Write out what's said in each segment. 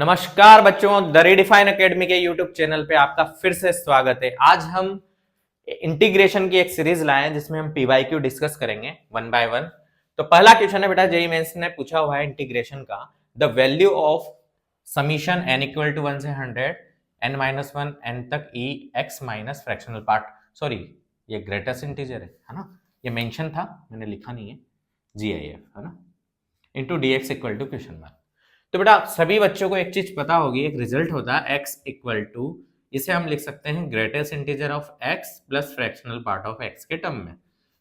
नमस्कार बच्चों, the redefine academy के यूट्यूब चैनल पे आपका फिर से स्वागत है। आज हम इंटीग्रेशन की एक सीरीज लाए हैं जिसमें हम पीवाईक्यू डिस्कस करेंगे वन बाय वन। तो पहला क्वेश्चन है बेटा, जेईई मेंस ने पूछा हुआ है इंटीग्रेशन का, the value of summation n equal to 1 से 100 n माइनस 1 n तक e x minus fractional part, sorry ये ग्रेटेस्ट इंटीजर है ना, ये मेंशन था, मैंने लिखा नहीं है, GIF है ना, into dx equal to question mark. तो बेटा सभी बच्चों को एक चीज पता होगी, एक रिजल्ट होता है x इक्वल टू, इसे हम लिख सकते हैं greatest integer of x plus fractional part of x के टर्म में।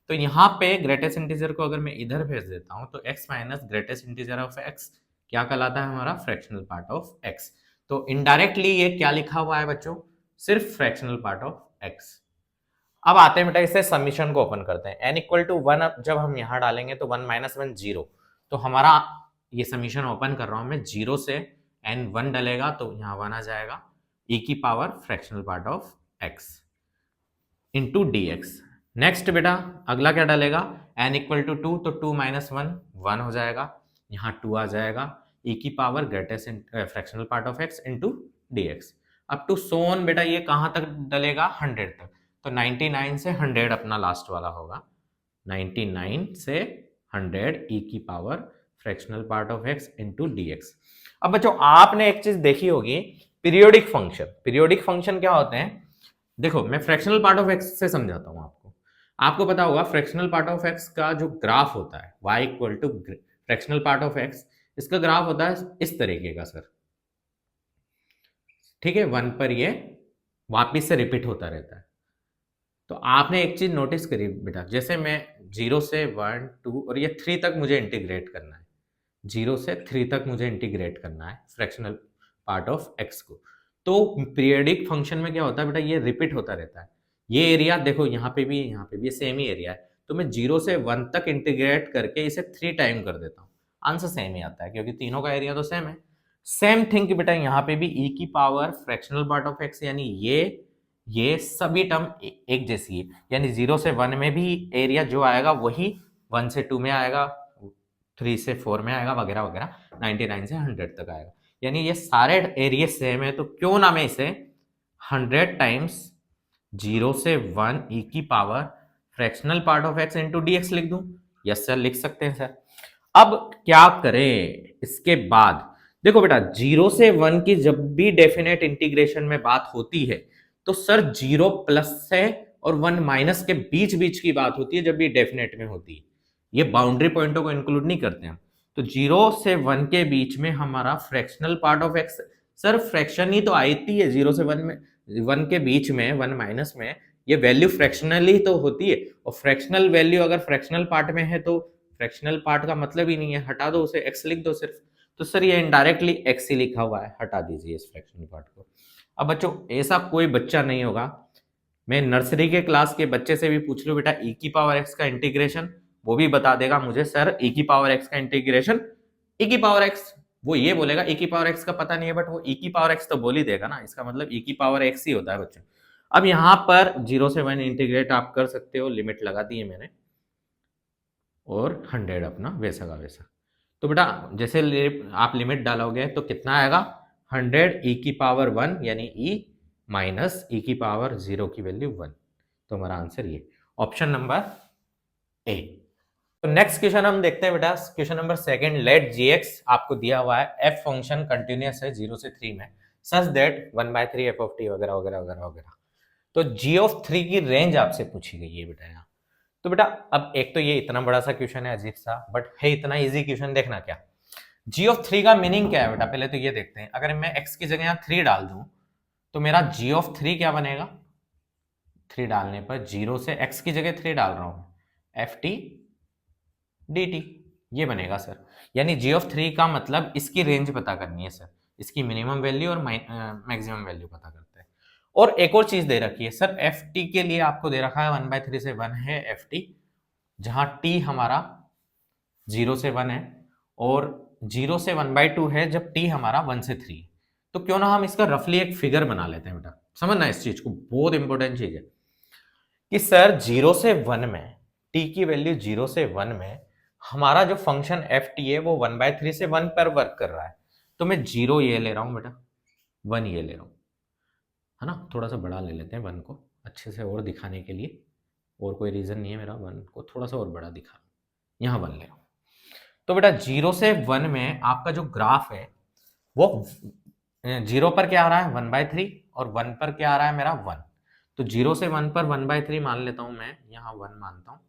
तो यहाँ पे ग्रेटेस्ट इंटीजर को अगर मैं इधर भेज देता हूँ तो x minus greatest integer of x क्या कहलाता है, हमारा फ्रैक्शनल पार्ट ऑफ x। तो इनडायरेक्टली ये क्या लिखा हुआ है बच्चों, सिर्फ फ्रैक्शनल पार्ट ऑफ x। अब आते हैं बेटा इसे समीशन को ओपन करते हैं। n इक्वल टू 1 जब हम यहाँ डालेंगे तो 1 माइनस 1 0, तो हमारा ये समीशन ओपन कर रहा हूं मैं, 0 से n 1 डलेगा तो यहाँ 1 आ जाएगा, e की power fractional part of x into dx। Next बेटा अगला क्या डलेगा, n इक्वल टू 2, तो 2 माइनस 1 1 हो जाएगा, यहाँ 2 आ जाएगा, e की power greatest fractional part of x into dx। अब टू सोन बेटा ये कहाँ तक डलेगा, 100 तक, तो 99 से 100 अपना लास्ट वाला होगा, 99 से 100 e की power fractional part of x into dx। अब बच्चों आपने एक चीज देखी होगी, पीरियोडिक फंक्शन। पीरियोडिक फंक्शन क्या होते हैं, देखो मैं फ्रैक्शनल पार्ट ऑफ x से समझाता हूं आपको। आपको पता होगा फ्रैक्शनल पार्ट ऑफ x का जो ग्राफ होता है y equal to fractional part of x, इसका ग्राफ होता है इस तरीके का सर, ठीक है, 1 पर ये वापिस से रिपीट होता रहता है। तो आपने एक चीज नोटिस करी बेटा, जैसे मैं 0 से 1 2 और ये 3 तक मुझे इंटीग्रेट करना है, 0 से 3 तक मुझे इंटीग्रेट करना है फ्रैक्शनल पार्ट ऑफ x को। तो पीरियडिक फंक्शन में क्या होता है बेटा, ये रिपीट होता रहता है। ये एरिया देखो यहाँ पे भी, यहाँ पे भी सेम ही एरिया है, तो मैं 0 से 1 तक इंटीग्रेट करके इसे 3 टाइम कर देता हूँ, आंसर सेम ही आता है क्योंकि तीनों का एरिया तो सेम है। सेम थिंग बेटा यहाँ पे भी e की power fractional part of x, यानी ये सभी टर्म एक जैसी है, यानी 0 से 1 में भी एरिया जो आएगा वही 1 से 2 में आएगा, 3 से 4 में आएगा, वगैरह वगैरह, 99 से 100 तक आएगा, यानी ये सारे एरिया सेम है। तो क्यों ना मैं इसे 100 टाइम्स 0 से 1 e की power fractional part of x into dx लिख दूं। यस सर, लिख सकते हैं सर। अब क्या करें इसके बाद, देखो बेटा 0 से 1 की जब भी डेफिनेट इंटीग्रेशन में बात होती है तो सर 0 प्लस से और 1 माइनस के बीच बीच की बात होती है जब भी डेफिनेट में होती है, ये बाउंड्री पॉइंटों को इंक्लूड नहीं करते हैं। तो 0 से 1 के बीच में हमारा fractional part of x, sir fraction ही तो आती है 0 से 1 में, 1 के बीच में 1 माइनस में, ये वैल्यू फ्रैक्शनल ही तो होती है, और फ्रैक्शनल वैल्यू अगर फ्रैक्शनल पार्ट में है तो फ्रैक्शनल पार्ट का मतलब ही नहीं है, हटा दो उसे, x लिख दो सिर्फ। तो सर ये इनडायरेक्टली x ही लिखा हुआ है, हटा दीजिए इस फ्रैक्शनल पार्ट को। अब बच्चों ऐसा कोई बच्चा नहीं होगा, मैं नर्सरी के क्लास के बच्चे से भी पूछ लो बेटा e की पावर x का इंटीग्रेशन, वो भी बता देगा मुझे सर e की पावर x का इंटीग्रेशन, e की पावर x, वो ये बोलेगा e की पावर x का पता नहीं है, बट वो e की पावर x तो बोल ही देगा ना, इसका मतलब e की पावर x ही होता है बच्चों। अब यहाँ पर 0 से 1 इंटीग्रेट आप कर सकते हो, लिमिट लगा दी है मैंने, और 100 अपना वैसा का वैसा। तो बेटा जैसे आप लिमिट डालोगे तो कितना आएगा, 100 e की पावर 1 यानी e माइनस e की पावर 0 की वैल्यू 1। तो हमारा आंसर ये ऑप्शन नंबर ए। तो नेक्स्ट क्वेश्चन हम देखते हैं बेटा, क्वेश्चन नंबर 2, लेट gx आपको दिया हुआ है, f फंक्शन कंटिन्यूअस है 0 से 3 में, such that 1/3 f of t वगैरह वगैरह वगैरह वगैरह। तो g of 3 की रेंज आपसे पूछी गई है बेटा यहाँ। तो बेटा अब एक तो ये इतना बड़ा सा क्वेश्चन है, अजीब सा, बट है इतना इजी क्वेश्चन, देखना क्या g of 3 का मीनिंग क्या है बेटा, पहले तो ये देखते हैं। अगर मैं x की जगह यहाँ 3 डाल दूं तो मेरा g of 3 क्या बनेगा, 3 डालने पर 0 से x की जगह 3 डाल रहा हूं, ft dt ये बनेगा सर। यानी g of 3 का मतलब इसकी रेंज पता करनी है सर, इसकी मिनिमम वैल्यू और मैक्सिमम वैल्यू पता करते हैं। और एक और चीज दे रखी है सर, ft के लिए आपको दे रखा है 1/3 से 1 है ft, जहां t हमारा 0 से 1 है और 0 से 1/2 है जब t हमारा 1 से 3। तो क्यों ना हम इसका रफली एक फिगर बना लेते हैं बेटा, समझना इस चीज को, बहुत इंपॉर्टेंट चीज है कि सर 0 से 1 में t की वैल्यू 0 से 1 में हमारा जो फंक्शन ft है वो 1/3 से 1 पर वर्क कर रहा है। तो मैं 0 ये ले रहा हूँ बेटा, 1 ये ले रहा हूँ, है ना। थोड़ा सा बड़ा ले लेते हैं 1 को अच्छे से और दिखाने के लिए, और कोई रीज़न नहीं है मेरा 1 को थोड़ा सा और बड़ा दिखा, यहाँ 1 ले रहा हूँ। तो बेटा 0 से 1 में आपका जो ग्राफ है वो 0 पर क्या आ रहा है 1/3 और 1 पर क्या आ रहा है मेरा 1। तो 0 से 1 पर 1/3 मान लेता हूँ मैं, यहाँ 1 मानता हूँ,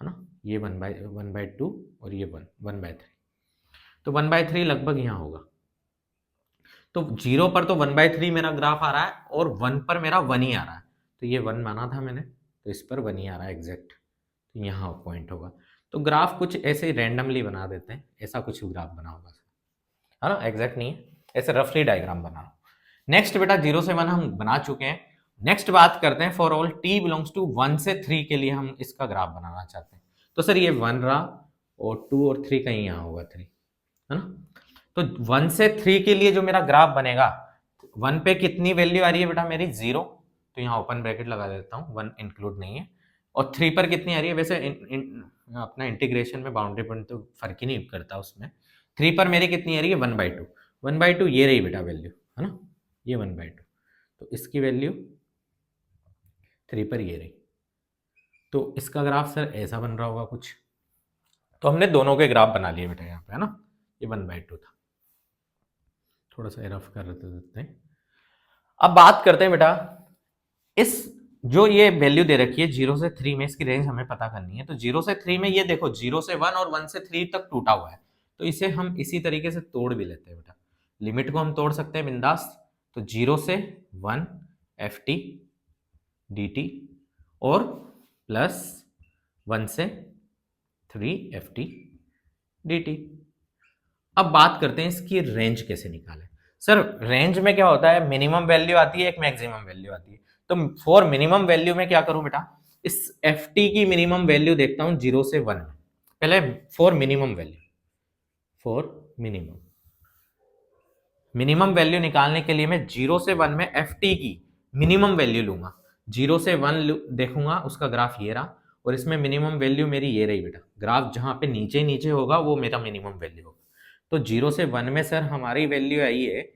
है ना। ये 1/2 और ये 1/3, तो 1/3 लगभग यहाँ होगा। तो 0 पर तो 1/3 मेरा ग्राफ आ रहा है और 1 पर मेरा 1 ही आ रहा है, तो ये 1 माना था मैंने, तो इस पर 1 ही आ रहा है एग्जैक्ट, तो यहाँ पॉइंट होगा। तो ग्राफ कुछ ऐसे ही रैंडमली बना देते हैं, ऐसा कुछ ग्राफ बना होगा, है ना, एग्जैक्ट नहीं है, ऐसे रफली डायग्राम बना लो। नेक्स्ट बेटा 0 से 1 हम बना चुके हैं। नेक्स्ट बात करते हैं for all t belongs to 1 से 3 के लिए हम इसका ग्राफ बनाना चाहते हैं। तो सर ये 1 रहा और 2 और 3 कहीं यहाँ होगा 3, है ना। तो 1 से 3 के लिए जो मेरा ग्राफ बनेगा, 1 पे कितनी वैल्यू आ रही है बेटा मेरी 0, तो यहाँ ओपन ब्रैकेट लगा देता हूँ, 1 इंक्लूड नहीं है। और 3 पर कितनी आ रही है, वैसे अपना इंटीग्रेशन में बाउंड्री पॉइंट तो फर्क ही नहीं करता उसमें। 3 पर मेरी कितनी आ रही है 1/2, 1/2 ये रही बेटा वैल्यू, है ना, ये 1/2, तो इसकी वैल्यू 3 पर ये रही। तो इसका ग्राफ सर ऐसा बन रहा होगा कुछ। तो हमने दोनों के ग्राफ बना लिए बेटा यहाँ पे, है ना, ये 1/2 था, थोड़ा सा रफ कर देते हैं। अब बात करते हैं बेटा इस जो ये वैल्यू दे रखी है 0 से 3 में, इसकी रेंज हमें पता करनी है। तो 0 से 3 में ये देखो 0 से 1 और 1 से 3 तक टूटा हुआ है, तो इसे हम इसी तरीके से तोड़ भी लेते हैं बेटा, लिमिट को हम तोड़ सकते हैं बिंदास। तो 0 से 1 ft dt और प्लस 1 से 3 ft dt। अब बात करते हैं इसकी रेंज कैसे निकालें। सर रेंज में क्या होता है, मिनिमम वैल्यू आती है, एक मैक्सिमम वैल्यू आती है। तो फॉर मिनिमम वैल्यू में क्या करूं बेटा, इस एफ टी की मिनिमम वैल्यू देखता हूं 0 से 1 में। पहले for minimum value, for minimum value निकालने के लिए मैं 0 से 1 में एफ टी की मिनिमम वैल्यू लूंगा। 0 से 1 देखूंगा, उसका ग्राफ ये रहा, और इसमें मिनिमम वैल्यू मेरी ये रही बेटा। ग्राफ जहां पे नीचे नीचे होगा वो मेरा मिनिमम वैल्यू होगा। तो 0 से 1 में सर हमारी वैल्यू आई है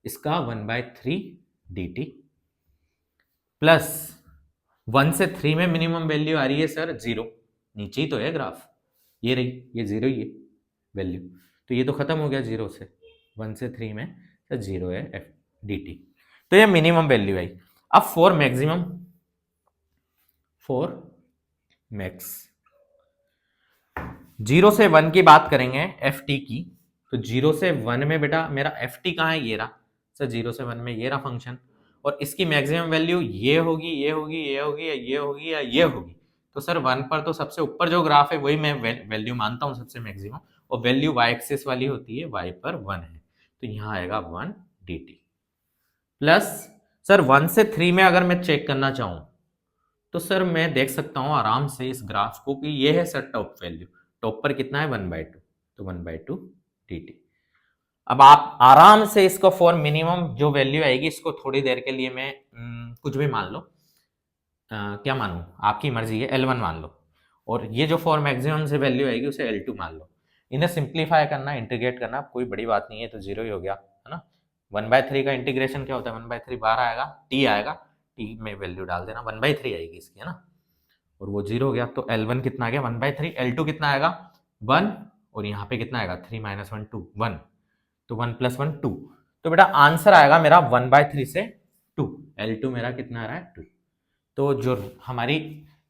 इसका 1/3 dt, प्लस 1 से 3 में मिनिमम वैल्यू आ रही है सर 0, नीचे ही तो है ग्राफ, ये रही, ये 0 ही है वैल्यू। तो ये तो खत्म हो गया 0 से 1 से 3 में सर 0 है एफ dt, तो ये मिनिमम वैल्यू आई। अब फॉर मैक्सिमम, फॉर मैक्स 0 से 1 की बात करेंगे एफ टी की, तो 0 से 1 में बेटा मेरा एफ टी कहाँ है, ये रहा सर 0 से 1 में ये रहा फंक्शन, और इसकी मैक्सिमम वैल्यू ये होगी, ये होगी, ये होगी, या ये होगी, या ये होगी। तो सर 1 पर तो सबसे ऊपर जो ग्राफ है वही मैं वैल्यू मानता हूँ सबसे मैक्सिमम, और वैल्यू वाई एक्सिस वाली होती है, y पर 1 है, तो यहाँ आएगा 1 dt। प्लस सर 1 से 3 में अगर मैं चेक करना चाहूँ तो सर मैं देख सकता हूँ आराम से इस ग्राफ को कि ये है सर टॉप वैल्यू, टॉप पर कितना है 1/2, तो 1/2 dt। अब आप आराम से इसको फॉर मिनिमम जो वैल्यू आएगी इसको थोड़ी देर के लिए मैं कुछ भी मान लो, क्या मानूं आपकी मर्जी है, L1 मान लो, और ये जो फॉर मैक्सिमम से वैल्यू आएगी उसे L2 मान लो। इन्हें सिंप्लीफाई करना, इंटीग्रेट करना कोई बड़ी बात नहीं है, तो 0 ही हो गया, है ना। 1/3 का इंटीग्रेशन क्या होता है, 1/3 बाहर आएगा, t आएगा, t में वैल्यू डाल देना, 1/3 आएगी इसकी, है ना, और वो 0 हो गया। तो L1 कितना आ गया 1/3, L2 कितना आएगा 1, और यहाँ पे कितना आएगा 3 - 1 2 1, तो 1 + 1 2। तो बेटा आंसर आएगा मेरा 1/3 से 2, L2 मेरा कितना आ रहा है 2। तो जो हमारी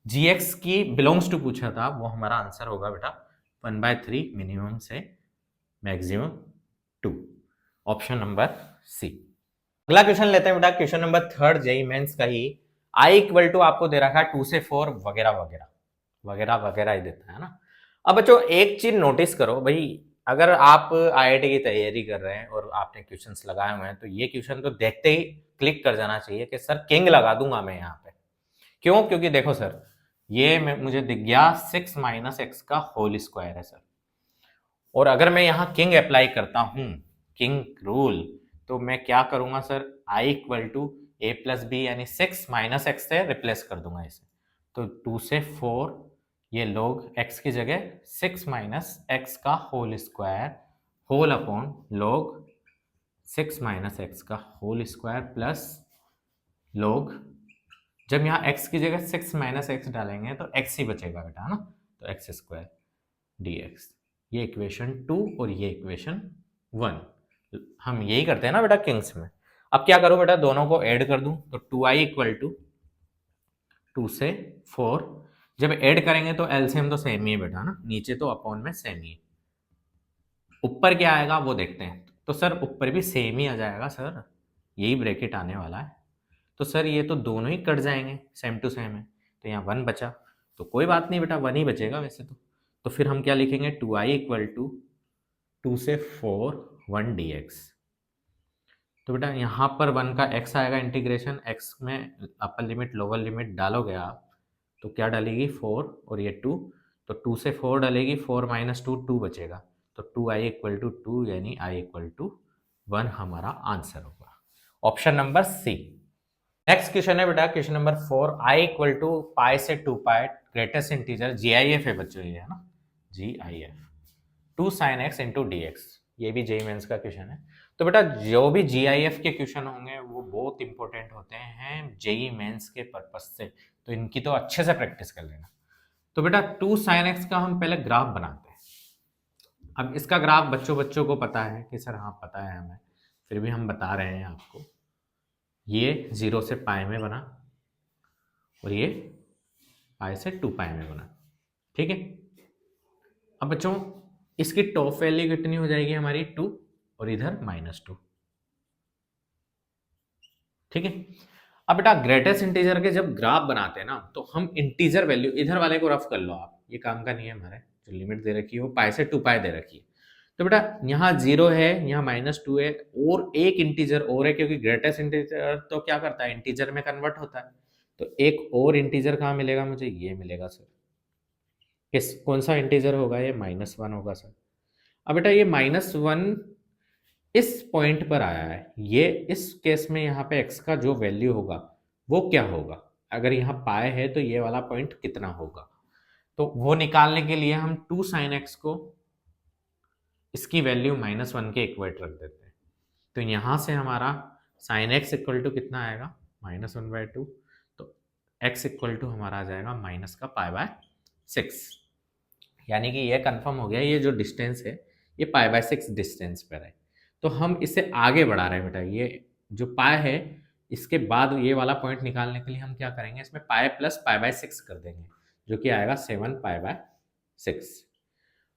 gx की बिलोंग्स टू पूछा था वो हमारा आंसर होगा बेटा 1/3 मिनिमम से मैक्सिमम 2, ऑप्शन नंबर सी। अगला क्वेश्चन लेते हैं बेटा, क्वेश्चन नंबर 3 जेईई मेंस का ही। i = आपको दे रखा है 2 से 4 वगैरह वगैरह वगैरह वगैरह ही देता है ना। अब बच्चों एक चीज नोटिस करो भाई, अगर आप आईआईटी की तैयारी कर रहे हैं और आपने क्वेश्चंस लगाए हुए हैं तो ये क्वेश्चन तो देखते ही क्लिक कर जाना चाहिए कि सर किंग लगा दूंगा मैं यहाँ पे। क्यों, क्योंकि देखो सर ये मुझे दिख गया 6 - x का होल स्क्वायर है सर, और अगर मैं यहाँ किंग अप्लाई करता हूँ, किंग रूल, तो मैं क्या करूंगा सर, i = a + b यानी 6 - x से रिप्लेस कर दूंगा इसे। तो 2 से 4 ये log x की जगह 6 - x का whole square whole upon log 6 minus x का होल स्क्वायर प्लस log, जब यहाँ x की जगह 6 माइनस एक्स डालेंगे तो x ही बचेगा बेटा, है ना, तो एक्स स्क्वायर dx। ये इक्वेशन 2 और ये इक्वेशन 1। हम यही करते हैं ना बेटा किंग्स में। अब क्या करूं बेटा, दोनों को ऐड कर दूं, तो 2i इक्वल टू 2 से 4, जब ऐड करेंगे तो एलसीएम तो सेम ही है बेटा ना, नीचे तो अपॉन में सेम ही है। ऊपर क्या आएगा वो देखते हैं, तो सर ऊपर भी सेम ही आ जाएगा सर, यही ब्रैकेट आने वाला है। तो सर ये तो दोनों ही कट जाएंगे, सेम टू सेम है, तो यहाँ 1 बचा, तो कोई बात नहीं बेटा, 1 ही बचेगा वैसे तो फिर हम क्या लिखेंगे, 2i इक्वल टू 2 से 4 1 dx। तो बेटा यहाँ पर 1 का x आएगा, इंटीग्रेशन x में अपर लिमिट लोअर लिमिट डालोगे आप, तो क्या डालेगी 4 और ये 2, तो 2 से 4 डालेगी, 4 माइनस 2 2 बचेगा, तो 2i इक्वल टू 2 यानी i इक्वल टू 1 हमारा आंसर होगा, option number C. Next question है बेटा question number 4, I equal to pi से 2 पाई ग्रेटेस्ट इंटीजर GIF है बच्चों, ये है ना GIF 2 sin x into d x, ये भी जेई मेंस का क्वेश्चन है। तो बेटा जो भी GIF के क्वेश्चन होंगे वो बहुत इंपॉर्टेंट होते हैं जेई मेंस के पर्पज से, तो इनकी तो अच्छे से प्रैक्टिस कर लेना। तो बेटा 2 sin x का हम पहले ग्राफ बनाते हैं। अब इसका ग्राफ बच्चों बच्चों को पता है कि सर हाँ पता है हमें, फिर भी हम बता रहे हैं आपको। ये 0 से पाई में बना और ये पाई से 2 पाई में बना, ठीक है। अब बच्चों इसकी टॉप वैल्यू कितनी हो जाएगी हमारी 2 और इधर -2, ठीक है। अब बेटा ग्रेटेस्ट इंटीजर के जब ग्राफ बनाते हैं ना, तो हम इंटीजर वैल्यू, इधर वाले को रफ कर लो आप, ये काम का नहीं है, हमारे जो लिमिट दे रखी है वो पाई से 2 पाई दे रखी है। तो बेटा यहाँ 0 है, यहाँ -2 है, और एक इंटीजर और है, क्योंकि ग्रेटेस्ट इंटीजर तो क्या करता है, इंटीजर में कन्वर्ट होता है। तो एक और इंटीजर कहाँ मिलेगा मुझे, ये मिलेगा सर। किस कौन सा इंटीजर होगा, ये -1 होगा सर। अब बेटा ये -1 इस पॉइंट पर आया है, ये इस केस में यहाँ पे x का जो वैल्यू होगा वो क्या होगा, अगर यहाँ पाए है तो ये वाला पॉइंट कितना होगा, तो वो निकालने के लिए हम 2 sin x को इसकी वैल्यू -1 के इक्वेट रख देते हैं। तो यहाँ से हमारा sin x इक्वल टू कितना आएगा, -1/2, तो x इक्वल टू हमारा आ जाएगा माइनस का π/6, यानी कि ये कंफर्म हो गया, ये जो डिस्टेंस है ये π/6 डिस्टेंस पर है। तो हम इसे आगे बढ़ा रहे हैं बेटा, ये जो पाई है इसके बाद ये वाला पॉइंट निकालने के लिए हम क्या करेंगे, इसमें पाई प्लस π/6 कर देंगे, जो कि आएगा 7 π/6।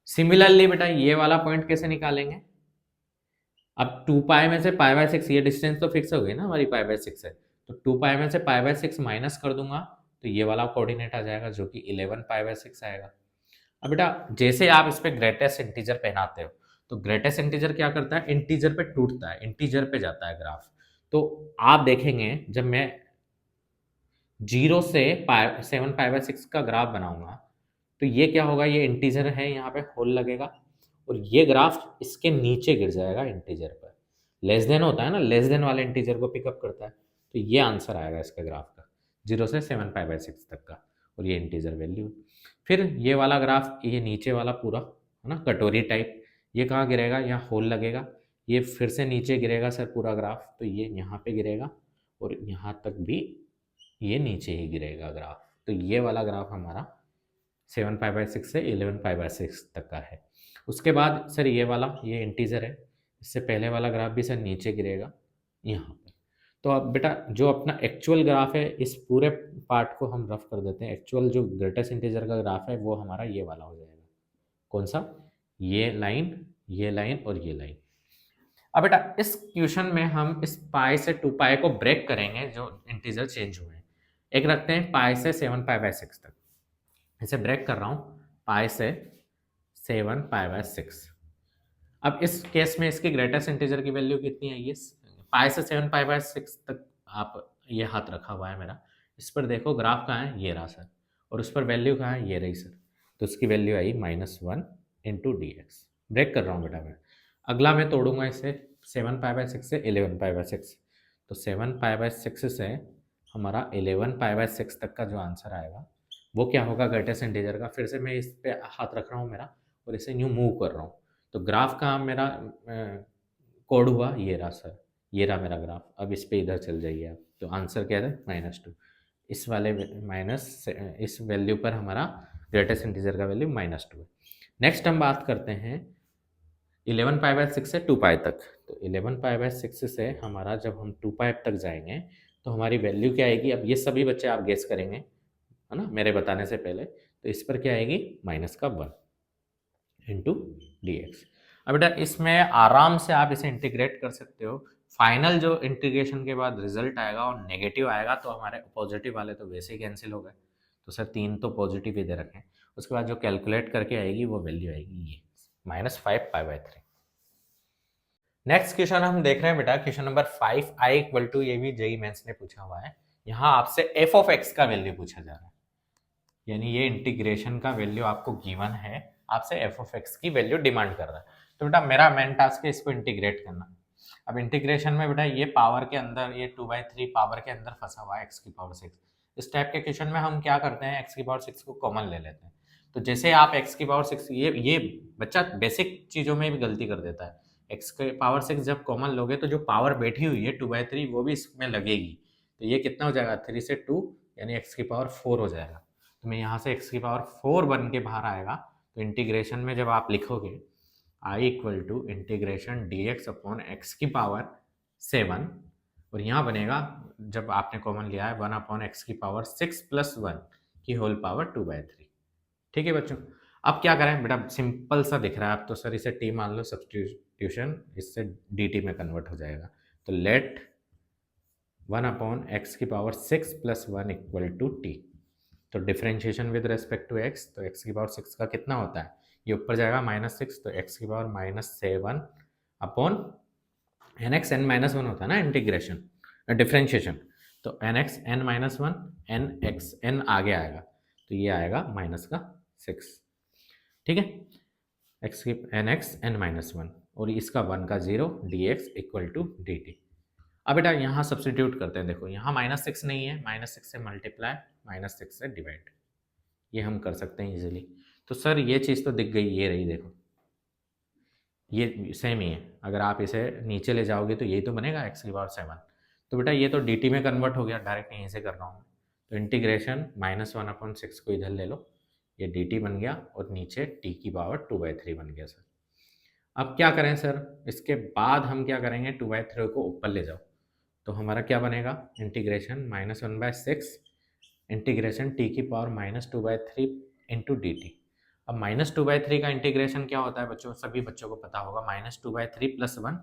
सिमिलरली बेटा ये वाला पॉइंट कैसे निकालेंगे, अब 2 पाई में से π/6, ये डिस्टेंस तो फिक्स हो गई ना हमारी, π/6 है, तो 2 पाई में से π/6 माइनस कर दूंगा, तो ये वाला कोऑर्डिनेट आ जाएगा जो कि 11 π/6 आएगा। अब बेटा जैसे आप इस पे ग्रेटेस्ट इंटीजर पहनाते हो, तो ग्रेटेस्ट इंटीजर क्या करता है, इंटीजर पे टूटता है, इंटीजर पे जाता है ग्राफ। तो आप देखेंगे जब मैं 0 से 7 π/6 का ग्राफ बनाऊंगा, तो ये क्या होगा, ये इंटीजर है, यहाँ पे होल लगेगा और ये ग्राफ इसके नीचे गिर जाएगा इंटीजर पर। लेस देन होता है ना, लेस देन वाले इंटीजर को पिकअप करता है, तो ये आंसर आएगा इसका ग्राफ का, 0 से 7 π/6 तक का, और ये इंटीजर वैल्यू। फिर ये वाला ग्राफ, ये नीचे वाला पूरा है ना कटोरी टाइप, ये कहाँ गिरेगा, यहाँ होल लगेगा, ये फिर से नीचे गिरेगा सर पूरा ग्राफ, तो ये यहाँ पे गिरेगा और यहाँ तक भी ये नीचे ही गिरेगा ग्राफ। तो ये वाला ग्राफ हमारा 7 π/6 से 11 π/6 तक का है। उसके बाद सर ये वाला, ये इंटीजर है, इससे पहले वाला ग्राफ भी सर नीचे गिरेगा यहाँ पर। तो अब बेटा जो अपना एक्चुअल ग्राफ है, इस पूरे पार्ट को हम रफ कर देते हैं, एक्चुअल जो ग्रेटेस्ट इंटीजर का ग्राफ है वो हमारा ये वाला हो जाएगा, कौन सा, ये लाइन और ये लाइन। अब बेटा इस क्वेश्चन में हम इस पाई से 2 पाई को ब्रेक करेंगे, जो इंटीजर चेंज हुए हैं, एक रखते हैं पाई से 7 π/6 तक, इसे ब्रेक कर रहा हूँ, पाई से 7 π/6। अब इस केस में इसकी ग्रेटेस्ट इंटीजर की वैल्यू कितनी है, ये पाई से 7 π/6 तक, आप ये हाथ रखा हुआ है मेरा, इस पर देखो ग्राफ कहाँ है, ये रहा सर, और उस पर वैल्यू कहाँ है, ये रही सर, तो उसकी वैल्यू आई -1 इंटू dx। ब्रेक कर रहा हूँ बेटा मैं, अगला मैं तोड़ूंगा इसे 7 π/6 से 11 π/6, तो 7 π/6 से हमारा 11 π/6 तक का जो आंसर आएगा वो क्या होगा ग्रेटेस्ट इंटीजर का। फिर से मैं इस पे हाथ रख रहा हूँ मेरा और इसे न्यू मूव कर रहा हूँ, तो ग्राफ का मेरा कोड हुआ, ये रहा सर, ये रहा मेरा ग्राफ। अब इस पे इधर चल जाइए आप, तो आंसर क्या है, -2। इस वाले माइनस इस वैल्यू पर हमारा ग्रेटेस्ट इंटीजर का वैल्यू -2 है। नेक्स्ट हम बात करते हैं 11 पाई बाय 6 से 2 पाई तक। तो 11 पाई बाय 6 से हमारा जब हम 2 पाई तक जाएंगे तो हमारी वैल्यू क्या आएगी। अब ये सभी बच्चे आप गेस करेंगे, है ना, मेरे बताने से पहले। तो इस पर क्या आएगी, -1 इंटू डी एक्स। अब बेटा इसमें आराम से आप इसे इंटीग्रेट कर सकते हो। फाइनल जो इंटीग्रेशन के बाद रिजल्ट आएगा और नेगेटिव आएगा तो हमारे पॉजिटिव वाले तो वैसे ही कैंसिल हो गए। तो सर 3 तो पॉजिटिव ही दे रखें। उसके बाद जो कैलकुलेट करके आएगी वो वैल्यू आएगी ये -5 पाई बाय 3। नेक्स्ट क्वेश्चन हम देख रहे हैं बेटा, question number 5 i equal to, ये भी जेई मेंस ने पूछा हुआ है। यहाँ आपसे f ऑफ x का वैल्यू पूछा जा रहा है, यानी ये इंटीग्रेशन का वैल्यू आपको गिवन है, आपसे f ऑफ x की वैल्यू डिमांड कर रहा है। तो बेटा मेरा मेन टास्क है इसको इंटीग्रेट करना। अब इंटीग्रेशन में बेटा ये पावर के अंदर, ये 2/3 पावर के अंदर फंसा हुआ है x की पावर 6। इस टाइप के क्वेश्चन में हम क्या करते हैं, x की पावर 6 को कॉमन ले लेते हैं। तो जैसे आप x की पावर 6, ये बच्चा बेसिक चीजों में भी गलती कर देता है। x के पावर 6 जब कॉमन लोगे तो जो पावर बैठी हुई है 2/3 वो भी इसमें लगेगी। तो ये कितना हो जाएगा, 3 से 2 यानी x की पावर 4 हो जाएगा। तो मैं यहाँ से x की पावर 4 बन के बाहर आएगा। तो इंटीग्रेशन में जब आप लिखोगे i equal to integration d x upon x की पावर 7, और यहाँ बनेगा जब आपने कॉमन लिया है 1 अपॉन एक्स की पावर 6 प्लस 1 की होल पावर 2/3। ठीक है बच्चों, अब क्या करें बेटा, सिंपल सा दिख रहा है। आप तो सर इसे टी मान लो, सब्स्टिट्यूशन, इससे डी में कन्वर्ट हो जाएगा। तो लेट 1 अपॉन एक्स की power 6 plus 1 equal to T. तो differentiation with respect to x, तो एक्स की पावर 6 का कितना होता है, ये ऊपर जाएगा -6, तो एक्स की power -7 upon n x n -1 होता है ना इंटीग्रेशन डिफरेंशिएशन। तो n x n -1 n x n आगे आएगा, तो ये आएगा -6। ठीक है, एक्स की एन एक्स n -1 और इसका 1 का 0 d x equal to d t. अब बेटा यहाँ सब्सटीट्यूट करते हैं। देखो यहाँ -6 नहीं है, -6 से मल्टीप्लाई, -6 से डिवाइड, ये हम कर सकते हैं इजीली। तो सर ये चीज़ तो दिख गई, ये रही देखो, ये सेम ही है। अगर आप इसे नीचे ले जाओगे तो यही तो बनेगा x की पावर 7। तो बेटा ये तो dt में कन्वर्ट हो गया, डायरेक्ट यहीं से कर रहा हूँ। तो इंटीग्रेशन -1/6 को इधर ले लो, ये dt बन गया और नीचे t की पावर 2/3 बन गया सर। अब क्या करें सर, इसके बाद हम क्या करेंगे, 2/3 को ऊपर ले जाओ, तो हमारा क्या बनेगा, इंटीग्रेशन -1/6 इंटीग्रेशन टी की पावर -2/3 इंटू डी टी। अब -2/3 का इंटीग्रेशन क्या होता है बच्चों, सभी बच्चों को पता होगा, -2/3 प्लस 1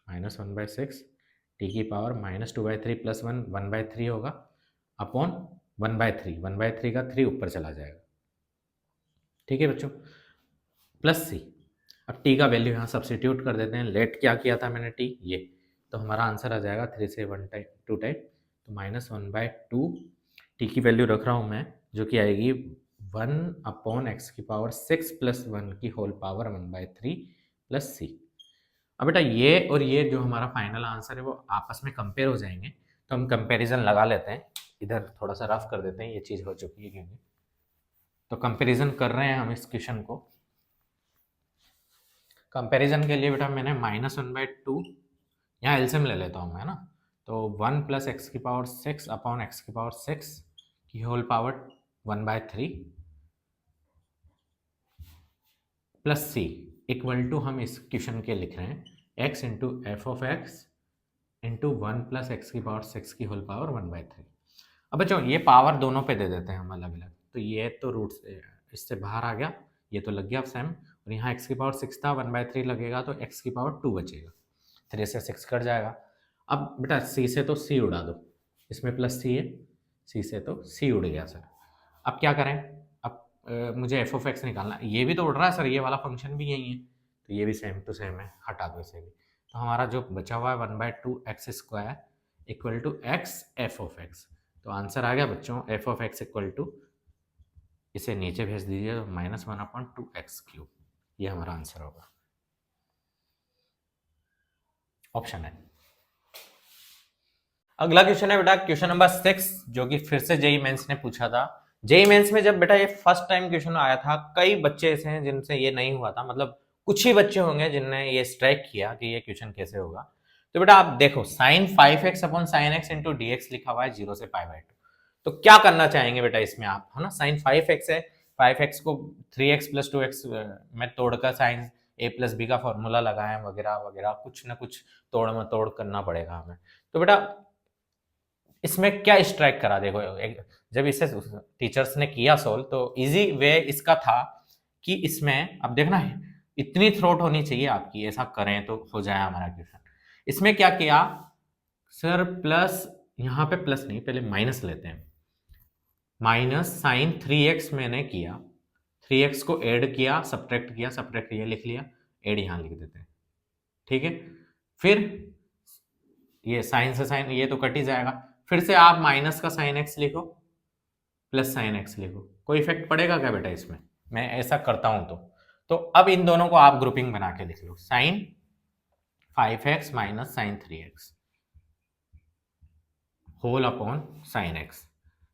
-1/6 टी की पावर -2/3 प्लस 1 1/3 होगा अपॉन 1/3, 1/3 का 3 ऊपर चला जाएगा। ठीक है बच्चों, प्लस सी। अब टी का वैल्यू यहाँ सब्सटीट्यूट कर देते हैं। लेट क्या किया था मैंने, टी ये, तो हमारा आंसर आ जाएगा 3 से 1 टाइप 2 टाइप, तो -1/2 टी की वैल्यू रख रहा हूँ मैं, जो कि आएगी 1 अपॉन एक्स की पावर 6 प्लस 1 की होल पावर 1/3 प्लस सी। अब बेटा ये और ये जो हमारा फाइनल आंसर है वो आपस में कंपेयर हो जाएंगे। तो हम कंपैरिजन लगा लेते हैं, इधर थोड़ा सा रफ कर देते हैं, ये चीज़ हो चुकी है क्योंकि। तो कंपैरिजन कर रहे हैं हम इस क्वेश्चन को। कंपैरिजन के लिए बेटा मैंने -1/2 यहाँ एलसीएम ले लेता हूँ मैं ना, तो 1 प्लस एक्स की पावर 6 अपॉन एक्स की पावर 6 की whole power 1/3 plus c equal to, हम इस क्वेश्चन के लिख रहे हैं x into f of x into 1 plus x की पावर 6 की होल पावर 1/3। अब बच्चों ये पावर दोनों पे दे देते हैं हम अलग अलग, तो ये तो रूट से इससे बाहर आ गया, ये तो लग गया सेम, और यहाँ x की पावर 6 था, 1/3 लगेगा तो x की पावर 2 बचेगा, 3 से 6 कट जाएगा। अब बेटा c से तो c उड़ा दो, इसमें प्लस c है, c से तो c उड़ गया सर। अब क्या करें, अब मुझे एफ ऑफ एक्स निकालना है, ये भी तो उड़ रहा है सर, ये वाला फंक्शन भी यही है, तो ये भी सेम टू सेम है, हटा दो इसे भी। तो हमारा जो बचा हुआ है 1/2 x square equal to x f of x. तो आंसर आ गया बच्चों f of x equal to, इसे नीचे भेज दीजिए, तो -1/2x³, ये हमारा आंसर होगा, ऑप्शन है। अगला क्वेश्चन है बेटा क्वेश्चन नंबर 6, जो कि फिर से जेई मेंस ने पूछा था। जेई मेंस में जब बेटा ये फर्स्ट टाइम क्वेश्चन आया था, कई बच्चे ऐसे हैं जिनसे ये नहीं हुआ था, मतलब कुछ ही बच्चे होंगे जिनने ये स्ट्राइक किया कि ये क्वेश्चन कैसे होगा। तो बेटा आप देखो sin 5x upon sin x into d x लिखा हुआ है 0 से π/2। तो क्या करना चाहेंगे बेटा इसमें आप, है ना, sin 5x है, 5x को 3x प्लस 2x में तोड़कर sin a प्लस बी का फॉर्मूला लगाएं वगैरह वगैरह, कुछ ना कुछ तोड़ मतोड़ करना पड़ेगा हमें। तो बेटा इसमें क्या स्ट्राइक करा, देखो जब इसे टीचर्स ने किया सोल्व तो इजी वे इसका था कि इसमें अब देखना है इतनी थ्रोट होनी चाहिए आपकी, ऐसा करें तो हो जाए हमारा क्वेश्चन। इसमें क्या किया सर, प्लस, यहाँ पे प्लस नहीं, पहले माइनस लेते हैं, माइनस साइन 3x मैंने किया, 3x को ऐड किया, सब्ट्रैक्ट किया, सब्ट्रैक्ट ये लिख लिया, ऐड यहाँ लिख देते हैं, ठीक है। फिर ये साइन से साइन ये तो कट ही जाएगा, फिर से आप माइनस का साइन x लिखो, प्लस साइन x लिखो, कोई इफेक्ट पड़ेगा क्या बेटा इसमें, मैं ऐसा करता हूं तो अब इन दोनों को आप ग्रुपिंग बना के लिख लो, sine 5x minus sine 3x whole upon sine x।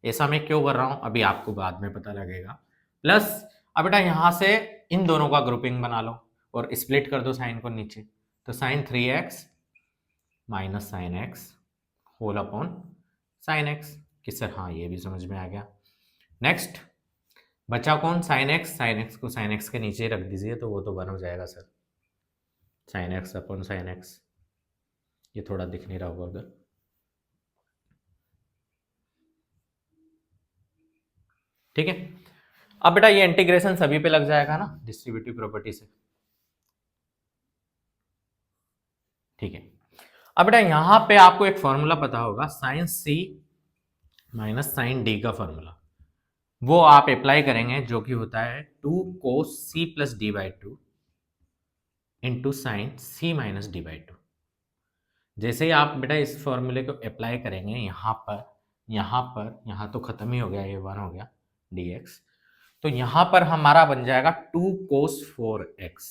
ऐसा मैं क्यों कर रहा हूं अभी आपको बाद में पता लगेगा। प्लस अब बेटा यहां से इन दोनों का ग्रुपिंग बना लो और स्प्लिट कर दो साइन को नीचे, तो sine 3x minus sine x whole upon sine x कि सर हाँ ये भी समझ में आ गया। नेक्स्ट बचा कौन, साइन x, साइन x को साइन x के नीचे रख दीजिए तो वो तो बन हो जाएगा sir, sine x upon sine x, ये थोड़ा दिख नहीं रहा होगा उधर, ठीक है। अब बेटा ये इंटीग्रेशन सभी पे लग जाएगा ना डिस्ट्रीब्यूटिव प्रॉपर्टी से, ठीक है। अब बेटा यहां पे आपको एक फॉर्मूला पता होगा sine c minus sine d का फॉर्मूला, वो आप अप्लाई करेंगे जो कि होता है 2 cos c plus D by two into sine c minus D by two. जैसे ही आप बेटा इस फॉर्मूले को अप्लाई करेंगे यहाँ तो खत्म ही हो गया, ये 1 हो गया dx, तो यहां पर हमारा बन जाएगा 2 cos 4x,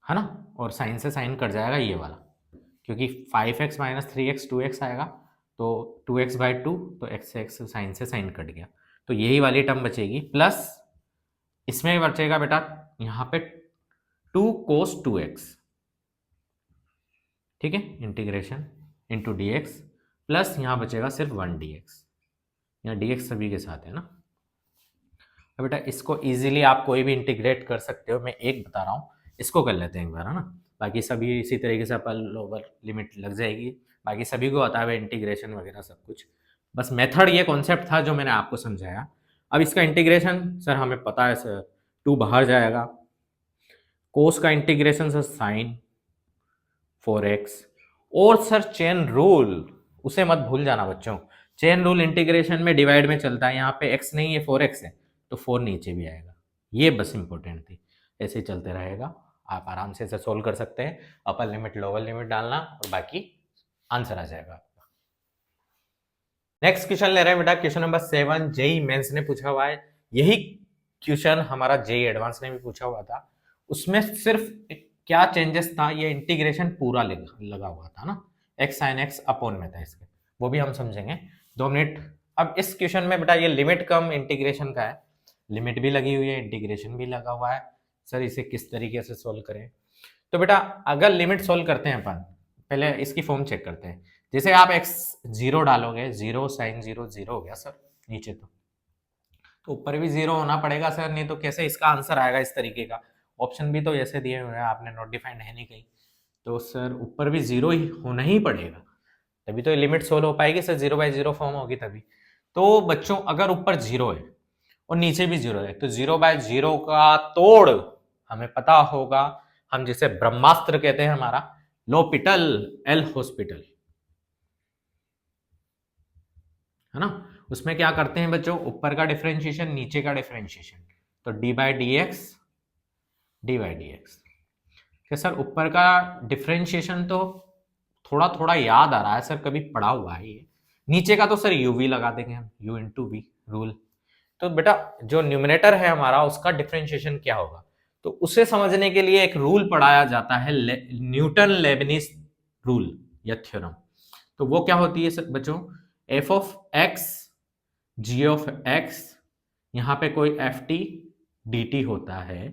है ना, और साइन से साइन कट जाएगा ये वाला, क्योंकि 5x माइनस 3x 2x आएगा, तो 2x बाई 2, तो x से x साइन से साइन कट गया, तो यही वाली टर्म बचेगी, प्लस इसमें बचेगा बेटा यहाँ पे 2 cos 2x, ठीक है, integration into d x, plus यहाँ बचेगा सिर्फ 1 dx, यहाँ dx सभी के साथ है ना। तो बेटा इसको इजीली आप कोई भी इंटीग्रेट कर सकते हो, मैं एक बता रहा हूँ, इसको कर लेते हैं एक बार, है ना, बाकी सभी इसी तरीके से अपन लोअर लिमिट लग जाएगी, बाकी सभी को आता है इंटीग्रेशन वगैरह सब कुछ, बस मेथड ये कॉन्सेप्ट था जो मैंने आपको समझाया। अब इसका इंटीग्रेशन सर हमें पता है सर, 2 बाहर जाएगा, कोस का इंटीग्रेशन सर साइन 4x, और सर चेन रूल उसे मत भूल जाना बच्चों, चेन रूल इंटीग्रेशन में डिवाइड में चलता है, यहाँ पे x नहीं है 4x है, तो 4 नीचे भी आएगा, ये बस इंपॉर्टेंट थी, ऐसे ही चलते रहेगा, आप आराम से इसे सोल्व कर सकते हैं, अपर लिमिट लोअर लिमिट डालना और बाकी आंसर आ जाएगा। नेक्स्ट क्वेश्चन ले रहे हैं बेटा, क्वेश्चन नंबर 7 जेई मेंस ने पूछा हुआ है, यही क्वेश्चन हमारा जेई एडवांस ने भी पूछा हुआ था, उसमें सिर्फ क्या चेंजेस था, ये इंटीग्रेशन पूरा लगा हुआ था ना, एक्स साइन एक्स अपॉन में था इसके, वो भी हम समझेंगे 2 मिनट। अब इस क्वेश्चन में बेटा ये लिमिट कम इंटीग्रेशन का है, लिमिट भी लगी हुई है, इंटीग्रेशन भी लगा हुआ है, सर इसे किस तरीके से सोल्व करें। तो बेटा अगर लिमिट सोल्व करते हैं अपन, पहले इसकी फॉर्म चेक करते हैं, जैसे आप x 0 डालोगे, 0 साइन 0 0 हो गया सर नीचे, तो ऊपर भी 0 होना पड़ेगा सर, नहीं तो कैसे इसका आंसर आएगा इस तरीके का, ऑप्शन भी तो ऐसे दिए हुए हैं, आपने नॉट डिफाइंड है नहीं कहीं, तो सर ऊपर भी 0 ही होना ही पड़ेगा, तभी तो लिमिट सोल्व हो पाएगी सर, 0/0 फॉर्म होगी तभी। तो बच्चों अगर ऊपर 0 है और नीचे भी 0 है, तो 0/0 का तोड़ हमें पता होगा, हम जिसे ब्रह्मास्त्र कहते हैं हमारा, लोपिटल एल हॉस्पिटल, है ना, उसमें क्या करते हैं बच्चों, ऊपर का डिफरेंशिएशन नीचे का डिफरेंशिएशन, तो d/dx d/dx, क्या सर ऊपर का डिफरेंशिएशन तो थोड़ा थोड़ा याद आ रहा है सर, कभी पढ़ा हुआ है ये, नीचे का तो सर u v लगा देंगे हम, u इंटू वी रूल, तो बेटा जो न्यूमिनेटर है हमारा उसका डिफरेंशिएशन क्या होगा, तो उसे समझने के लिए एक रूल पढ़ाया जाता है, न्यूटन लेबनिज रूल या थ्योरम, तो वो क्या होती है सर बच्चों, f of x g of x, यहाँ पे कोई ft dt होता है,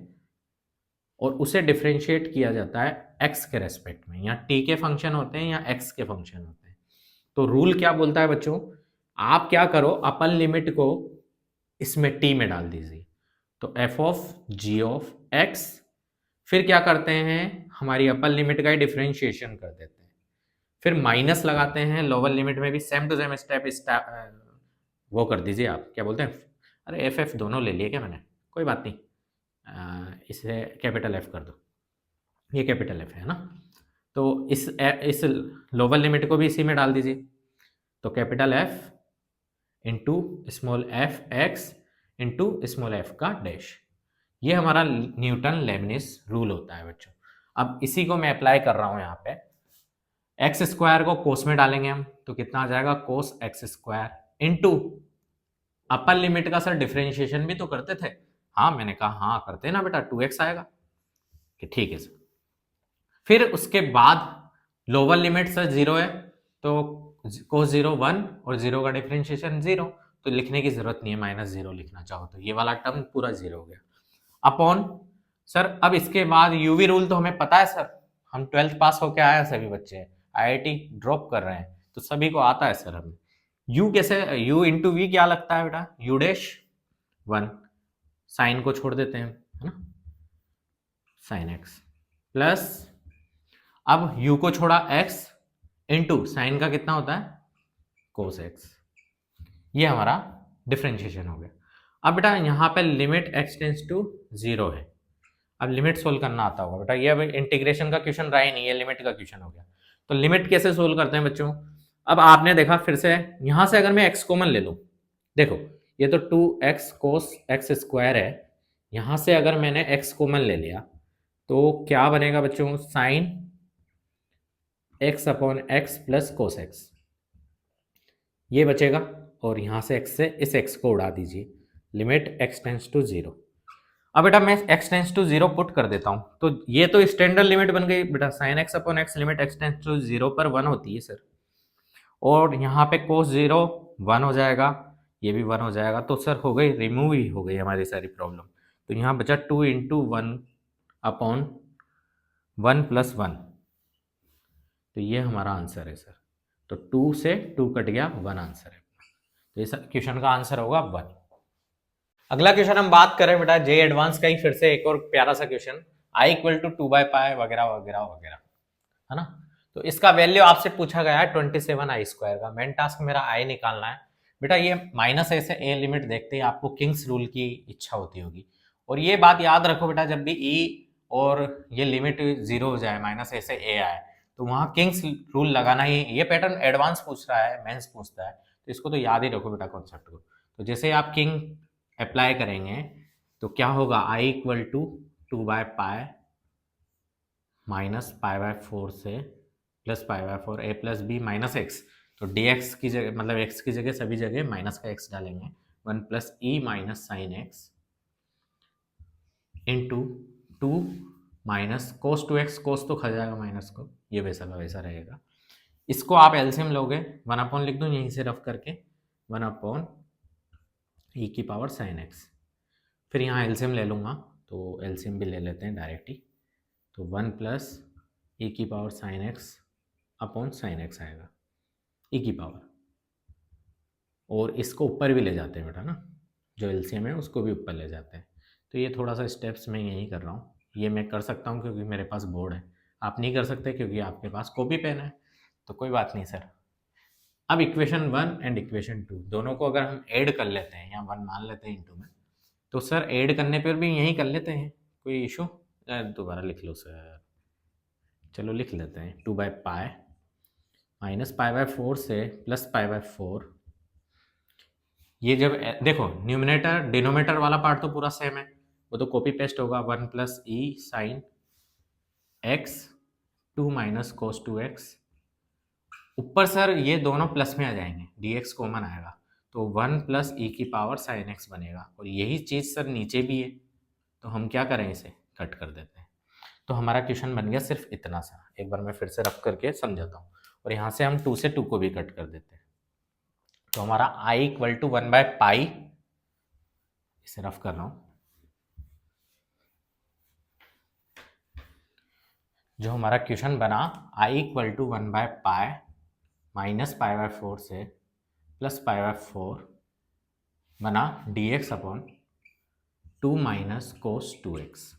और उसे डिफ्रेंशिएट किया जाता है x के रेस्पेक्ट में, या t के फंक्शन होते हैं या x के फंक्शन होते हैं। तो रूल क्या बोलता है बच्चों, आप क्या करो, अपर लिमिट को इसमें t में डाल दीजिए, तो f of g of x, फिर क्या करते हैं, हमारी अपर लिमिट का ही डिफ्रेंशिएशन कर देते हैं, फिर माइनस लगाते हैं, लोअर लिमिट में भी सेम टू सेम स्टेप वो कर दीजिए, आप क्या बोलते हैं, अरे एफ एफ दोनों ले लिए क्या मैंने, कोई बात नहीं, इसे कैपिटल एफ कर दो, ये कैपिटल एफ है ना, तो इस लोअर लिमिट को भी इसी में डाल दीजिए, तो capital F into small F x into small F का डैश, ये हमारा न्यूटन लेबनिज रूल होता है बच्चों। अब इसी को मैं अप्लाई कर रहा हूं यहाँ पे, एक्स स्क्वायर को कोस में डालेंगे हम, तो कितना आ जाएगा, cos x square into upper limit का सर डिफरेंशिएशन भी तो करते थे, हाँ मैंने कहा हाँ करते ना बेटा, 2x आएगा, कि ठीक है सर। फिर उसके बाद लोअर लिमिट सर 0 है, तो कोस 0 1 और 0 का डिफरेंशिएशन 0, तो लिखने की जरूरत नहीं है, -0 लिखना चाहो तो, ये वाला टर्म पूरा 0 हो गया, अपॉन सर, अब इसके बाद यूवी रूल तो हमें पता है सर, हम 12th पास होके आए हैं, सभी बच्चे आईआईटी ड्रॉप कर रहे हैं, तो सभी को आता है सर हमें, u कैसे, u इंटू वी क्या लगता है बेटा, u डैश 1, साइन को छोड़ देते हैं है ना, साइन x प्लस, अब u को छोड़ा x इंटू साइन का कितना होता है, कोस x, ये हमारा डिफरेंशिएशन हो गया। अब बेटा यहाँ पे लिमिट x टेंस टू 0 है, अब लिमिट सोल्व करना आता होगा बेटा, ये अब इंटीग्रेशन का क्वेश्चन रहा ही नहीं, ये लिमिट का क्वेश्चन हो गया, तो लिमिट कैसे सोल्व करते हैं बच्चों, अब आपने देखा फिर से, यहां से अगर मैं x कॉमन ले लूं, देखो ये तो 2x कोस एक्स स्क्वायर है, यहां से अगर मैंने x कॉमन ले लिया तो क्या बनेगा बच्चों, sine x upon x plus cos x, ये बचेगा, और यहां से x से इस x को उड़ा दीजिए, लिमिट x टेंस टू 0। अब बेटा मैं x टेंस टू 0 पुट कर देता हूं, तो ये तो स्टैंडर्ड लिमिट बन गई बेटा, sine x upon x limit x tends to 0 पर 1 होती है सर, और यहाँ पे कोस 0 1 हो जाएगा, ये भी 1 हो जाएगा, तो सर हो गई, रिमूव ही हो गई हमारी सारी प्रॉब्लम, तो यहाँ बचा 2 इंटू 1 अपॉन 1 प्लस 1, तो ये हमारा आंसर है सर, तो 2 से 2 कट गया, 1 आंसर है, तो इस क्वेश्चन का आंसर होगा 1। अगला क्वेश्चन हम बात करें बेटा जे एडवांस का ही, फिर से एक और प्यारा सा क्वेश्चन, आई इक्वल टू 2/π वगैरह वगैरह वगैरह, है ना, तो इसका वैल्यू आपसे पूछा गया है 27 आई स्क्वायर का, मेन टास्क मेरा आई निकालना है बेटा, ये माइनस ए से ए लिमिट देखते ही आपको किंग्स रूल की इच्छा होती होगी, और ये बात याद रखो बेटा, जब भी ई और ये लिमिट 0 हो जाए, माइनस ए से ए आए, तो वहां किंग्स रूल लगाना ही, ये पैटर्न एडवांस पूछ रहा है, मेंस पूछता है, तो इसको तो याद ही रखो बेटा कॉन्सेप्ट को, तो जैसे आप किंग अप्लाई करेंगे तो क्या होगा, आई इक्वल टू 2/π माइनस π/4 से plus π/4 a plus b minus x, तो dx की जगह, मतलब x की जगह सभी जगह माइनस का x डालेंगे, 1 plus e minus sine x into 2 minus cos 2x, cos तो खा जाएगा माइनस को, ये वैसा का वैसा रहेगा, इसको आप एलसीएम लोगे, 1 अपॉन लिख दो यहीं से रफ करके, 1 अपॉन ई की पावर साइन एक्स, फिर यहाँ एलसीएम ले लूँगा, तो एलसीएम भी ले लेते हैं डायरेक्ट ही, तो 1 प्लस ई की power sine x upon sine x आएगा, ई की पावर, और इसको ऊपर भी ले जाते हैं बेटा ना, जो एलसीएम है उसको भी ऊपर ले जाते हैं, तो ये थोड़ा सा स्टेप्स मैं यही कर रहा हूँ, ये मैं कर सकता हूँ क्योंकि मेरे पास बोर्ड है, आप नहीं कर सकते क्योंकि आपके पास कॉपी पेन है, तो कोई बात नहीं सर। अब इक्वेशन 1 एंड इक्वेशन 2 दोनों को अगर हम ऐड कर लेते हैं, या 1 मान लेते हैं इंटू में, तो सर ऐड करने पर भी यही कर लेते हैं, कोई इशू, दोबारा लिख लो सर, चलो लिख लेते हैं, 2/π माइनस π/4 से प्लस π/4, ये जब देखो न्यूमिनेटर डिनोमिनेटर वाला पार्ट तो पूरा सेम है, वो तो कॉपी पेस्ट होगा, 1 plus e sine x 2 minus cos 2x, ऊपर सर ये दोनों प्लस में आ जाएंगे, dx कॉमन आएगा, तो 1 प्लस ई की पावर साइन एक्स बनेगा, और यही चीज़ सर नीचे भी है, तो हम क्या करें, इसे कट कर देते हैं, तो हमारा क्वेश्चन बन गया सिर्फ इतना सा, एक बार मैं फिर से रफ करके समझाता हूँ, और यहाँ से हम 2 से 2 को भी कट कर देते हैं, तो हमारा i इक्वल टू 1/π, इसे रफ कर रहा हूँ, जो हमारा क्वेश्चन बना i इक्वल टू 1/π माइनस π/4 से प्लस π/4 बना dx upon 2 minus cos 2x।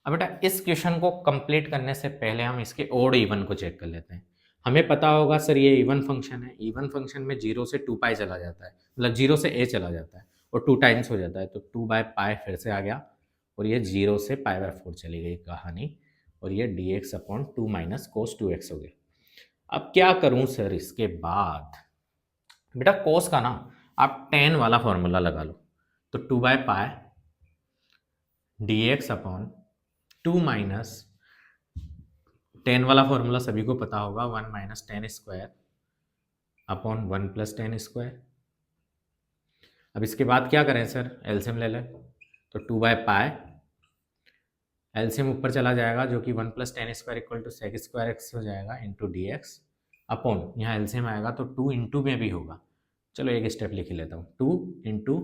अब बेटा इस क्वेश्चन को कंप्लीट करने से पहले हम इसके ओड इवन को चेक कर लेते हैं। हमें पता होगा सर ये इवन फंक्शन है, इवन फंक्शन में 0 से 2π चला जाता है, मतलब 0 से a चला जाता है और 2 टाइम्स हो जाता है, तो 2/π फिर से आ गया और ये 0 से π/4 चली गई कहानी और ये dx upon 2 minus cos 2x हो गया। अब क्या करूं सर इसके बाद? बेटा कोस का ना आप tan वाला फॉर्मूला लगा लो, तो 2/π dx अपॉन 2 माइनस tan वाला फॉर्मूला सभी को पता होगा, 1 minus tan square upon 1 plus tan square. अब इसके बाद क्या करें सर? एलसीएम ले लें, तो 2/π एलसीएम ऊपर चला जाएगा जो कि 1 plus tan square equal to sec square x हो जाएगा इंटू डी एक्स अपॉन यहाँ एलसीएम आएगा तो 2 इंटू में भी होगा। चलो एक स्टेप लिख लेता हूँ, 2 into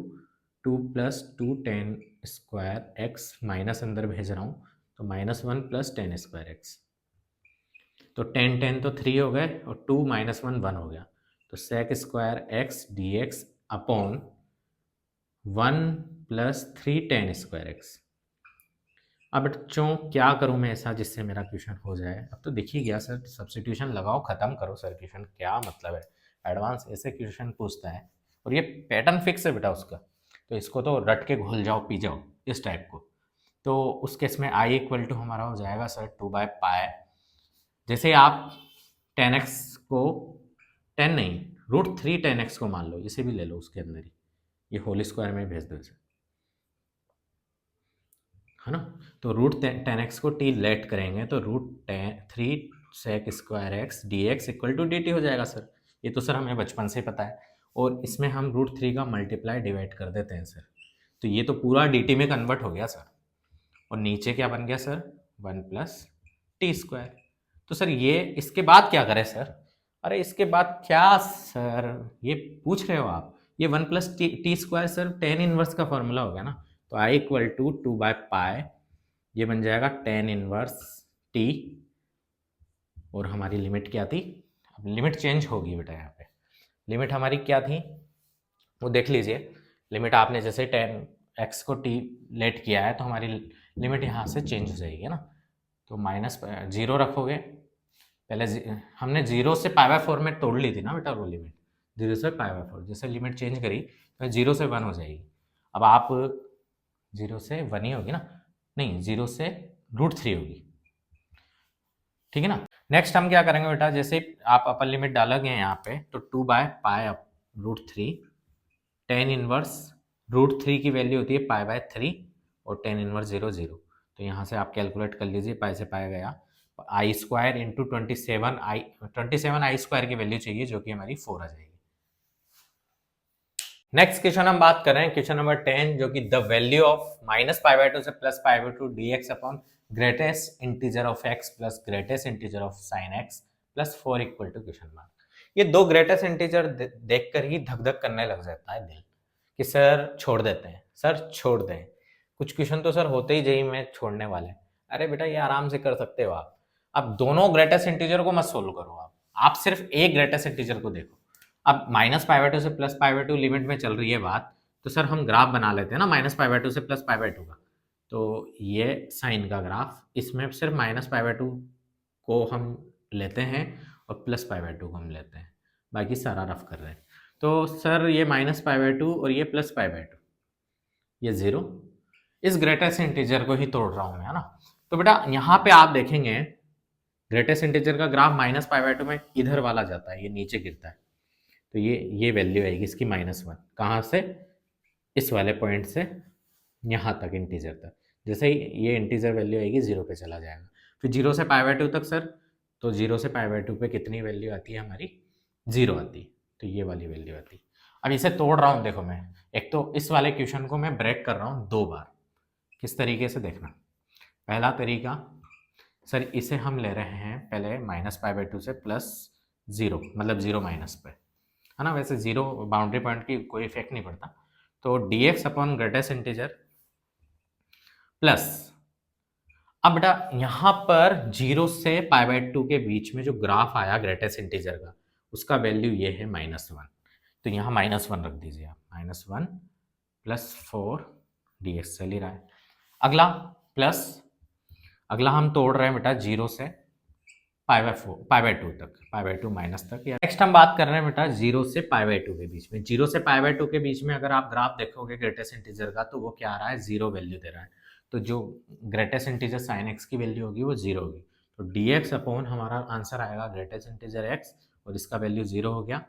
2 plus 2 tan square x minus अंदर भेज रहा हूँ तो -1 प्लस tan स्क्वायर एक्स, तो 10 तो 3 हो गए और 2 माइनस 1 1 हो गया, तो sec square x d x upon 1 plus 3 tan square x. अब बच्चों क्या करूं मैं ऐसा जिससे मेरा क्वेश्चन हो जाए? अब तो दिख ही गया सर, सब्स्टिट्यूशन लगाओ, ख़त्म करो सर क्वेश्चन, क्या मतलब है? एडवांस ऐसे क्वेश्चन पूछता है और ये पैटर्न फिक्स है बेटा उसका, तो इसको तो रट के घुल जाओ पी जाओ इस टाइप को। तो उस केस में आई इक्वल टू हमारा हो जाएगा सर 2/π, जैसे आप tan x को 10 नहीं √3 tan x को मान लो, इसे भी ले लो उसके अंदर ही, ये होल स्क्वायर में भेज दो इसे, है ना? तो √10x को t लेट करेंगे तो √3 sec square x d x equal to d t हो जाएगा सर। ये तो सर हमें बचपन से पता है और इसमें हम √3 का मल्टीप्लाई डिवाइड कर देते हैं सर, तो ये तो पूरा डी टी में कन्वर्ट हो गया सर। और नीचे क्या बन गया सर? 1 plus T square. तो सर ये इसके बाद क्या करें सर? अरे इसके बाद क्या सर ये पूछ रहे हो आप? ये 1 plus T square sir tan inverse का फॉर्मूला हो गया ना, तो आई इक्वल टू 2/π ये बन जाएगा tan इनवर्स टी और हमारी लिमिट क्या थी? अब लिमिट चेंज होगी बेटा, यहाँ पे लिमिट हमारी क्या थी वो देख लीजिए। लिमिट आपने जैसे tan x को t लेट किया है तो हमारी लिमिट यहाँ से चेंज हो जाएगी ना, तो -0 रखोगे। पहले हमने 0 से π/4 में तोड़ ली थी ना बेटा वो लिमिट, 0 से π/4, जैसे लिमिट चेंज करी तो 0 से 1 हो जाएगी। अब आप 0 से 1 ही होगी ना, नहीं 0 से √3 होगी, ठीक है ना? नेक्स्ट हम क्या करेंगे बेटा, जैसे आप अपर लिमिट डालोगे यहाँ पे तो 2/π √3 tan इनवर्स √3 की वैल्यू होती है π/3 और tan इनवर्स 0 0, तो यहाँ से आप कैलकुलेट कर लीजिए, पाई से पाया गया आई स्क्वायर इंटू 27 आई स्क्वायर की वैल्यू चाहिए जो कि हमारी 4 आ जाएगी। नेक्स्ट क्वेश्चन हम बात कर रहे हैं क्वेश्चन नंबर 10, जो कि द वैल्यू ऑफ -π/2 से +π/2 dx upon greatest integer of x plus greatest integer of sine x plus 4 equal to question mark. ये दो ग्रेटेस्ट इंटीजर देखकर ही धक धक करने लग जाता है दिल कि सर छोड़ देते हैं, सर छोड़ दें। कुछ क्वेश्चन तो सर होते ही जेई में छोड़ने वाले। अरे बेटा ये आराम से कर सकते हो आप। अब दोनों ग्रेटेस्ट इंटीजर को मत सोल्व करो, आप सिर्फ एक ग्रेटेस्ट इंटीजर को देखो। अब -π/2 से +π/2 लिमिट में चल रही है बात, तो सर हम ग्राफ बना लेते हैं ना -π/2 से +π/2 का। तो ये साइन का ग्राफ, इसमें सिर्फ -π/2 को हम लेते हैं और +π/2 को हम लेते हैं, बाकी सारा रफ कर रहे हैं। तो सर ये -π/2 और ये +π/2, ये 0, इस ग्रेटेस्ट इंटीजर को ही तोड़ रहा हूँ मैं, है ना? तो बेटा यहाँ पे आप देखेंगे ग्रेटेस्ट इंटीजर का ग्राफ -π/2 में इधर वाला जाता है, ये नीचे गिरता है, तो ये वैल्यू आएगी इसकी -1, कहाँ से? इस वाले पॉइंट से यहाँ तक इंटीजर तक। जैसे ही ये इंटीजर वैल्यू आएगी 0 पे चला जाएगा, फिर 0 से π/2 तक सर, तो 0 से π/2 पे कितनी वैल्यू आती है हमारी? 0 आती है, तो ये वाली वैल्यू आती है। अब इसे तोड़ रहा हूँ, देखो मैं एक तो इस वाले क्वेश्चन को मैं ब्रेक कर रहा हूँ 2 बार। किस तरीके से देखना? पहला तरीका सर, इसे हम ले रहे हैं पहले -π/2 से +0, मतलब 0 माइनस पे, है ना? वैसे 0 बाउंड्री पॉइंट की कोई इफेक्ट नहीं पड़ता, तो dx upon greatest integer plus अब बेटा यहाँ पर 0 से π/2 के बीच में जो ग्राफ आया ग्रेटेस्ट इंटीजर का, उसका वैल्यू ये है -1। तो यहाँ -1 रख दीजिए आप, -1 प्लस 4 dx चल ही रहा है। अगला हम तोड़ रहे हैं बेटा 0 से π/2 तक, π/2 माइनस तक। या नेक्स्ट हम बात कर रहे हैं बेटा 0 से π/2 के बीच में। 0 से π/2 के बीच में अगर आप ग्राफ देखोगे ग्रेटेस्ट इंटीजर का, तो वो क्या आ रहा है, 0 वैल्यू दे रहा है। तो जो ग्रेटेस्ट इंटीजर साइन एक्स की वैल्यू होगी वो 0 होगी। तो dx अपॉन हमारा आंसर आएगा ग्रेटेस्ट इंटीजर x, और इसका वैल्यू 0 हो गया,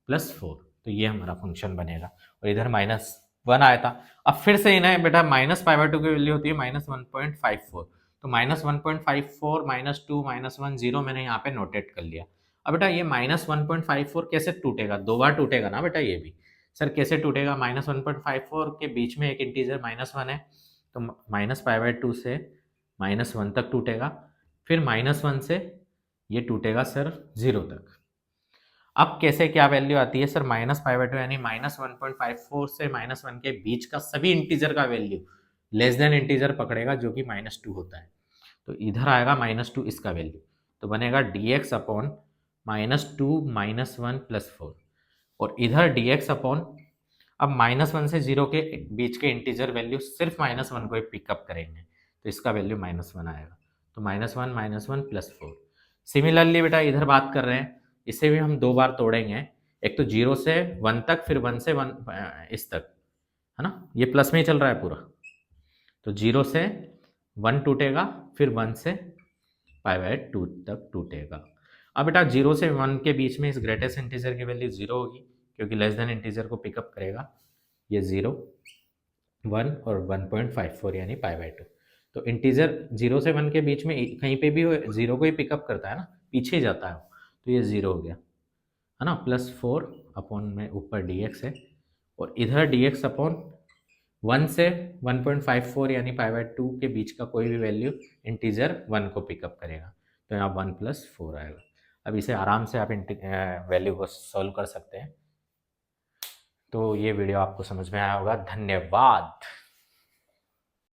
+4। तो ये हमारा फंक्शन बनेगा। और इधर -1 आया था। अब फिर से इन्हें बेटा -π/2 की वैल्यू होती है -1.54। तो -1.54 -2 -1 0 मैंने यहाँ पे नोटेट कर लिया। अब बेटा ये -1.54 कैसे टूटेगा, दो बार टूटेगा ना बेटा ये भी। सर कैसे टूटेगा, -1.54 के बीच में एक इंटीजर -1 है, तो -π/2 से -1 तक टूटेगा। फिर -1 से ये टूटेगा सर 0 तक। अब कैसे क्या वैल्यू आती है सर, -π/2 यानी -1.54 से -1 के बीच का सभी इंटीजर का वैल्यू लेस देन इंटीजर पकड़ेगा, जो कि -2 होता है। तो इधर आएगा -2 इसका वैल्यू, तो बनेगा dx अपॉन -2 -1 +4। और इधर dx अपॉन, अब -1 से 0 के बीच के इंटीजर वैल्यू सिर्फ -1 को ही पिकअप करेंगे, तो इसका वैल्यू -1 आएगा। तो -1 -1 +4। सिमिलरली बेटा इधर बात कर रहे हैं, इसे भी हम दो बार तोड़ेंगे। एक तो 0 से 1 तक, फिर 1 से 1 इस तक, है ना, ये प्लस में ही चल रहा है पूरा। तो 0 से 1 टूटेगा, फिर 1 से π/2 तक टूटेगा। अब बेटा 0 से 1 के बीच में इस ग्रेटेस्ट इंटीजर की वैल्यू 0 होगी, क्योंकि लेस देन इंटीजर को पिकअप करेगा। ये 0 1 और 1.54 यानी π/2। तो इंटीजर 0 से 1 के बीच में कहीं पे भी हो 0 को ही पिकअप करता है ना, पीछे जाता है। तो ये 0 हो गया, है ना, +4 अपॉन में ऊपर dx है, और इधर dx अपॉन 1 से 1.54 यानी π/2 के बीच का कोई भी वैल्यू इंटीजर 1 को पिकअप करेगा। तो यहाँ 1 + 4 आएगा। अब इसे आराम से आप वैल्यू को सॉल्व कर सकते हैं। तो ये वीडियो आपको समझ में आया होगा। धन्यवाद।